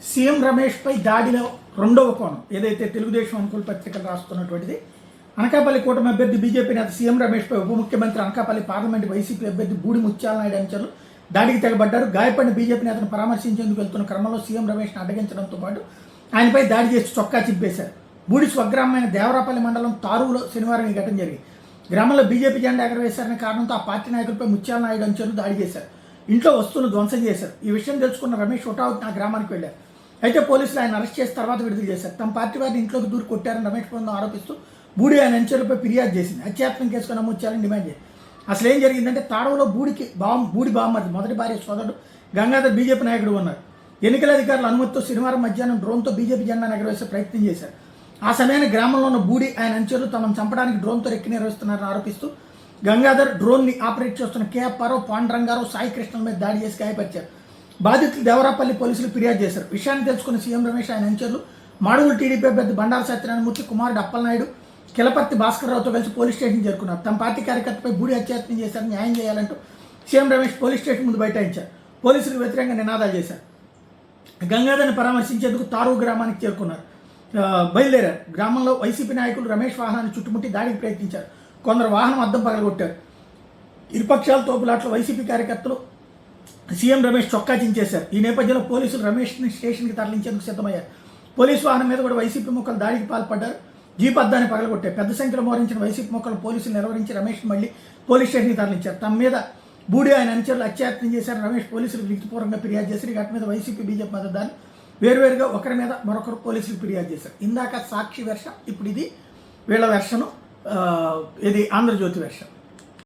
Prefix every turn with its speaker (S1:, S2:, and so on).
S1: CM రమేష్పై దాడిలో రెండవ కోణం ఏదైతే తెలుగుదేశం అనుకూల పత్రికలు రాస్తున్నటువంటిది, అనకాపల్లి కూటమి అభ్యర్థి బీజేపీ నేత సీఎం రమేష్పై ఉప ముఖ్యమంత్రి అనకాపల్లి పార్లమెంటు వైసీపీ అభ్యర్థి బూడి ముత్యాల నాయుడు అనుచరులు దాడికి తెగబడ్డారు. గాయపడిన బీజేపీ నేతను పరామర్శించేందుకు వెళ్తున్న క్రమంలో సీఎం రమేష్ను అడ్డగించడంతో పాటు ఆయనపై దాడి చేసి చొక్కా చింపేశారు. బూడి స్వగ్రామమైన దేవరాపల్లి మండలం తారువులో శనివారం ఈ ఘటన జరిగింది. గ్రామంలో బీజేపీ జెండా ఎగరవేశారనే కారణంతో ఆ పార్టీ నాయకులపై ముత్యాల నాయుడు అనుచరులు దాడి చేశారు. ఇంట్లో వస్తువులు ధ్వంసం చేశారు. ఈ విషయం తెలుసుకున్న రమేష్ హుటాహుటిన ఆ గ్రామానికి వెళ్లారు. అయితే పోలీసులు ఆయన అరెస్ట్ చేసి తర్వాత విడుదల చేశారు. తమ పార్టీ వారిని ఇంట్లోకి దూరి కొట్టారని రమేష్ బృందం ఆరోపిస్తూ బూడి ఆయన అనుచరులపై ఫిర్యాదు చేసింది. హత్యాత్మక కేసుకు నమోదు చేయాలని డిమాండ్ చేసింది. అసలు ఏం జరిగిందంటే, తాడవలో బూడి బామ్మది మొదటి భార్య సోదరుడు గంగాధర్ బీజేపీ నాయకుడు ఉన్నారు. ఎన్నికల అధికారుల అనుమతితో శనివారం మధ్యాహ్నం డ్రోన్తో బీజేపీ జెండాను ఎగరవేసే ప్రయత్నం చేశారు. ఆ సమయాన్ని గ్రామంలో ఉన్న బూడి ఆయన అనుచరులు తమను చంపడానికి డ్రోన్తో రెక్కి నిర్వహిస్తున్నారని ఆరోపిస్తూ గంగాధర్ డ్రోన్ని ఆపరేట్ చేస్తున్న కేఎఫ్ఆర్ఓ పాండురంగారావు సాయి కృష్ణ మీద దాడి చేసి గాయపరిచారు. బాధితులు దేవరాపల్లి పోలీసులు ఫిర్యాదు చేశారు. విషయాన్ని తెలుసుకున్న సీఎం రమేష్ ఆయన అనుచరులు మాడుగులు టీడీపీ అభ్యర్థి బండారు సత్యనారాయణమూర్తి కుమారుడు అప్పలనాయుడు కిలపర్తి భాస్కర్రావుతో కలిసి పోలీస్ స్టేషన్ చేరుకున్నారు. తమ పార్టీ కార్యకర్తపై బూడి హత్యాయత్నం చేశారని న్యాయం చేయాలంటూ సీఎం రమేష్ పోలీస్ స్టేషన్ ముందు బైఠాయించారు. పోలీసులకు వ్యతిరేకంగా నినాదాలు చేశారు. గంగాధర్ని పరామర్శించేందుకు తారు గ్రామానికి చేరుకున్నారు. బయలుదేరారు. గ్రామంలో వైసీపీ నాయకులు రమేష్ వాహనాన్ని చుట్టుముట్టి దాడికి ప్రయత్నించారు. కొందరు వాహనం అద్దం పగలగొట్టారు. ఇరుపక్షాల తోపులాట్లో వైసీపీ కార్యకర్తలు సీఎం రమేష్ చొక్కా చించేశారు. ఈ నేపథ్యంలో పోలీసులు రమేష్ని స్టేషన్కి తరలించేందుకు సిద్ధమయ్యారు. పోలీసు వాహనం మీద కూడా వైసీపీ ముక్కలు దాడికి పాల్పడ్డారు. జీప్ అద్దాన్ని పగలగొట్టారు. పెద్ద సంఖ్యలో మోహరించిన వైసీపీ ముక్కలు పోలీసులు నిర్వహించి రమేష్ని మళ్లీ పోలీస్ స్టేషన్కి తరలించారు. తమ మీద బూడి ఆయన అనుచరులు హత్యాయత్నం చేశారు. రమేష్ పోలీసులకు లిఖితపూర్వకంగా ఫిర్యాదు చేశారు. ఈ ఘటన మీద వైసీపీ బీజేపీ మద్దతుదారులు వేరువేరుగా ఒకరి మీద మరొకరు పోలీసులకు ఫిర్యాదు చేశారు. ఇందాక సాక్షి వెర్షన్, ఇప్పుడు ఇది వీళ్ళ వెర్షను, ఇది ఆంధ్రజ్యోతి వెర్షన్.